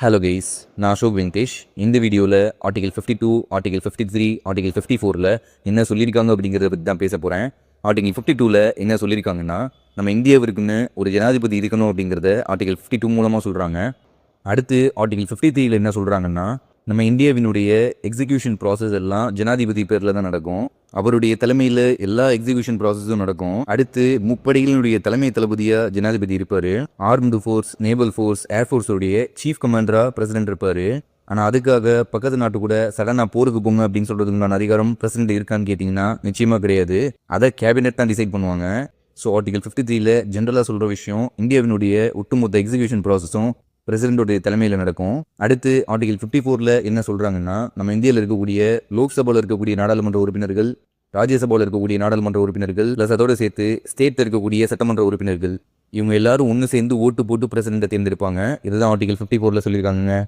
Hello guys, நான் அசோக் வெங்கடேஷ். இந்த வீடியோவில் ஆர்டிகல் 52, ஆர்டிகல் 53, ஆர்டிகல் 54ல் என்ன சொல்லியிருக்காங்க அப்படிங்கிறத பற்றி தான் பேச போகிறேன். ஆர்டிகல் 52ல் என்ன சொல்லியிருக்காங்கன்னா, நம்ம இந்தியாவிற்குன்னு ஒரு ஜனாதிபதி இருக்கணும் அப்படிங்கிறத ஆர்டிகல் 52 மூலமாக சொல்கிறாங்க. அடுத்து ஆர்டிகல் 53ல் என்ன சொல்கிறாங்கன்னா, நம்ம இந்தியாவினுடைய எக்ஸிக்யூஷன் ப்ராசஸ் எல்லாம் ஜனாதிபதி பேரில் தான் நடக்கும். அவருடைய தலைமையில் எல்லா எக்ஸிக்யூஷன் ப்ராசஸும் நடக்கும். அடுத்து முப்படைகளினுடைய தலைமை தளபதியாக ஜனாதிபதி இருப்பார். ஆர்ம்டு ஃபோர்ஸ், நேவல் ஃபோர்ஸ், ஏர்ஃபோர்ஸோடைய சீஃப் கமாண்டராக பிரசிடென்ட் இருப்பார். ஆனால் அதுக்காக பக்கத்து நாட்டு கூட சடனாக போருக்கு போங்க அப்படின்னு சொல்கிறதுக்கான அதிகாரம் பிரசிடென்ட் இருக்கான்னு கேட்டிங்கன்னா நிச்சயமாக கிடையாது. அதை கேபினெட் தான் டிசைட் பண்ணுவாங்க. ஸோ ஆர்டிகல் 53ல் ஜென்ரலாக சொல்கிற விஷயம், இந்தியாவினுடைய ஒட்டுமொத்த எக்ஸிக்யூஷன் ப்ராசஸும் பிரசிடென்டோடைய தலைமையில் நடக்கும். அடுத்து ஆர்டிகல் 54ல் என்ன சொல்கிறாங்கன்னா, நம்ம இந்தியாவில் இருக்கக்கூடிய லோக்சபாவில் இருக்கக்கூடிய நாடாளுமன்ற உறுப்பினர்கள், ராஜ்யசபாவில் இருக்கக்கூடிய நாடாளுமன்ற உறுப்பினர்கள், ப்ளஸ் அதோடு சேர்த்து ஸ்டேட்டில் இருக்கக்கூடிய சட்டமன்ற உறுப்பினர்கள், இவங்க எல்லாரும் ஒன்று சேர்ந்து ஓட்டு போட்டு பிரசிடென்ட்டை தேர்ந்தெடுப்பாங்க. இதுதான் ஆர்டிகல் 54ல் சொல்லியிருக்காங்க.